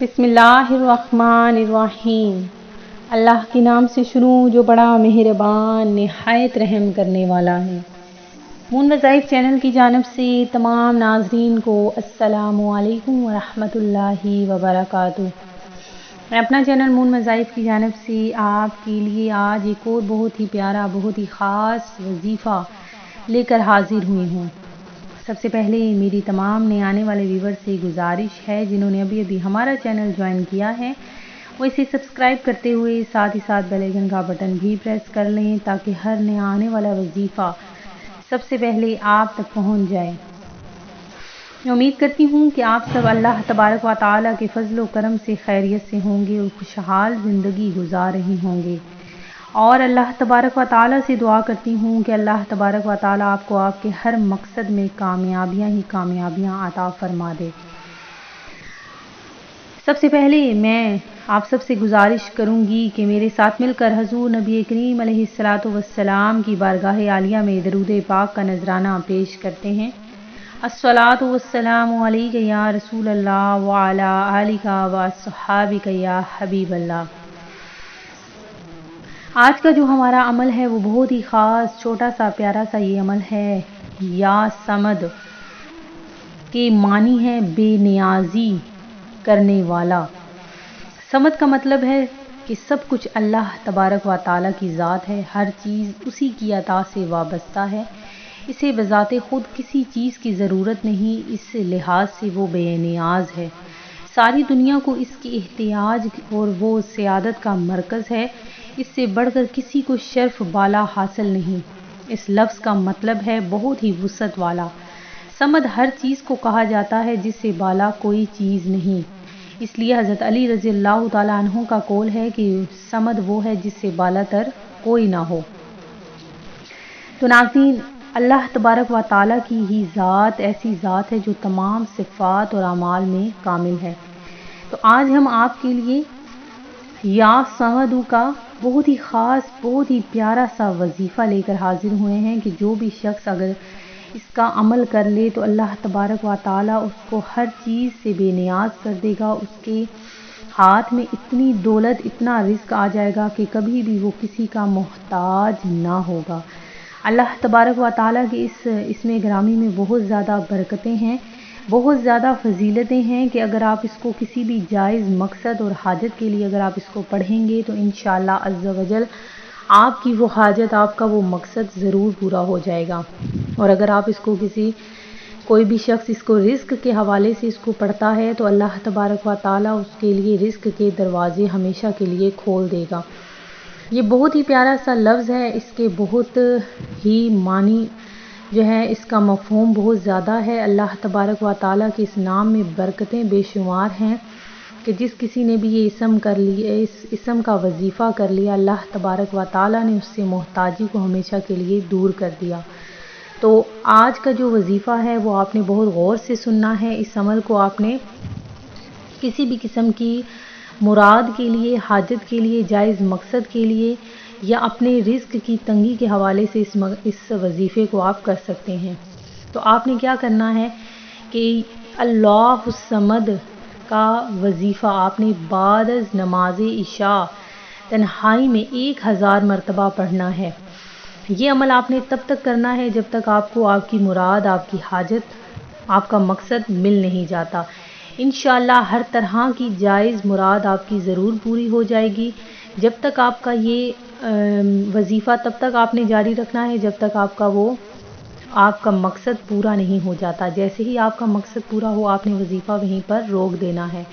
बिस्मिल्लाहिर्रहमानिर्रहीम। अल्लाह के नाम से शुरू जो बड़ा मेहरबान निहायत रहम करने वाला है। मून वज़ाइफ चैनल की जानिब से तमाम नाज़रीन को अस्सलामु अलैकुम वरहमतुल्लाहि वबरकातुहू। मैं अपना चैनल मून वज़ाइफ की जानिब से आपके लिए आज एक और बहुत ही प्यारा बहुत ही ख़ास वजीफ़ा लेकर हाजिर हुई हूँ। सबसे पहले मेरी तमाम नए आने वाले व्यूवर से गुजारिश है, जिन्होंने अभी अभी हमारा चैनल ज्वाइन किया है वो इसे सब्सक्राइब करते हुए साथ ही साथ बेल आइकन का बटन भी प्रेस कर लें, ताकि हर नया आने वाला वजीफ़ा सबसे पहले आप तक पहुंच जाए। मैं उम्मीद करती हूँ कि आप सब अल्लाह तबारक व तआला के फजल व करम से खैरियत से होंगे और खुशहाल ज़िंदगी गुजार रहे होंगे। और अल्लाह तबारक व तआला से दुआ करती हूँ कि अल्लाह तबारक व तआला आपको आपके हर मकसद में कामयाबियाँ ही कामयाबियाँ अता फरमा दे। सबसे पहले मैं आप सबसे गुजारिश करूँगी कि मेरे साथ मिलकर हज़ूर नबी करीम अलैहिस्सलातु वस्सलाम की बारगाह आलिया में दरूद पाक का नजराना पेश करते हैं। अस्सलातु वस्सलामु अलैका या रसूल अल्लाह व अला आलिका व अस्हाबिका या हबीब अल्लाह। आज का जो हमारा अमल है वो बहुत ही ख़ास छोटा सा प्यारा सा ये अमल है। या समद के मानी है बेनियाजी करने वाला। समद का मतलब है कि सब कुछ अल्लाह तबारक व तआला की ज़ात है, हर चीज़ उसी की अता से वाबस्ता है, इसे बज़ाते ख़ुद किसी चीज़ की ज़रूरत नहीं, इस लिहाज से वो बेनियाज है। सारी दुनिया को इसकी एहतियाज और वो सियादत का मरकज़ है, इससे बढ़कर किसी को शर्फ बाला हासिल नहीं। इस लफ्ज़ का मतलब है बहुत ही वुसअत वाला। समद हर चीज़ को कहा जाता है जिससे बाला कोई चीज़ नहीं, इसलिए हज़रत अली रज़ी अल्लाह तआला अन्हु का कौल है कि समद वो है जिससे बाला तर कोई ना हो। तो नाज़रीन, अल्लाह तबारक व तआला की ही ज़ात ऐसी ज़ात है जो तमाम सिफ़ात और अमाल में कामिल है। तो आज हम आपके लिए या समदू का बहुत ही ख़ास बहुत ही प्यारा सा वजीफ़ा लेकर हाजिर हुए हैं कि जो भी शख्स अगर इसका अमल कर ले तो अल्लाह तबारक व तआला उसको हर चीज़ से बेनियाज कर देगा। उसके हाथ में इतनी दौलत इतना रिज़्क आ जाएगा कि कभी भी वो किसी का मोहताज ना होगा। अल्लाह तबारक व तआला के इसमें ग्रामी में बहुत ज़्यादा बरकतें हैं, बहुत ज़्यादा फजीलतें हैं कि अगर आप इसको किसी भी जायज़ मकसद और हाजत के लिए अगर आप इसको पढ़ेंगे तो इंशाअल्लाह अज़्ज़ा वजल आपकी वो हाजत आपका वो मकसद ज़रूर पूरा हो जाएगा। और अगर आप इसको कोई भी शख्स इसको रिज़्क के हवाले से इसको पढ़ता है तो अल्लाह तबारक व तआला उसके लिए रिज़्क के दरवाज़े हमेशा के लिए खोल देगा। ये बहुत ही प्यारा सा लफ्ज़ है, इसके बहुत ही मानी जो है इसका मफ़हूम बहुत ज़्यादा है। अल्लाह तबारक व तआला के इस नाम में बरकतें बेशुमार हैं कि जिस किसी ने भी ये इसम कर लिया, इस इसम का वजीफ़ा कर लिया, अल्लाह तबारक व तआला ने उससे मोहताजी को हमेशा के लिए दूर कर दिया। तो आज का जो वजीफ़ा है वो आपने बहुत गौर से सुनना है। इस अमल को आपने किसी भी किस्म की मुराद के लिए, हाजत के लिए, जायज़ मकसद के लिए या अपने रिज़्क की तंगी के हवाले से इस वजीफ़े को आप कर सकते हैं। तो आपने क्या करना है कि अल्लाहुस समद का वजीफ़ा आपने बाद नमाज इशा तन्हाई में 1000 मरतबा पढ़ना है। ये अमल आपने तब तक करना है जब तक आपको आपकी मुराद, आपकी हाजत, आपका मकसद मिल नहीं जाता। इंशाअल्लाह हर तरह की जायज़ मुराद आपकी ज़रूर पूरी हो जाएगी। जब तक आपका ये वजीफ़ा तब तक आपने जारी रखना है जब तक आपका मकसद पूरा नहीं हो जाता। जैसे ही आपका मकसद पूरा हो आपने वजीफ़ा वहीं पर रोक देना है।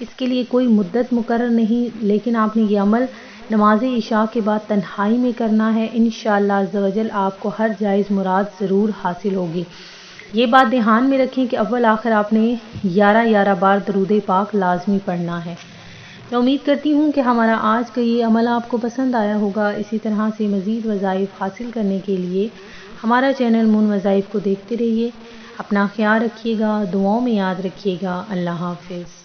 इसके लिए कोई मुद्दत मुकर्रर नहीं, लेकिन आपने ये अमल नमाज इशा के बाद तन्हाई में करना है। इंशाअल्लाह अज़्ज़ा वजल आपको हर जायज़ मुराद ज़रूर हासिल होगी। ये बात ध्यान में रखें कि अव्वल आखिर आपने 11 बार दरूद पाक लाजमी पढ़ना है। मैं उम्मीद करती हूँ कि हमारा आज का ये अमल आपको पसंद आया होगा। इसी तरह से मज़ीद वज़ाइफ हासिल करने के लिए हमारा चैनल मून वज़ाइफ को देखते रहिए। अपना ख्याल रखिएगा, दुआओं में याद रखिएगा। अल्लाह हाफ़िज़।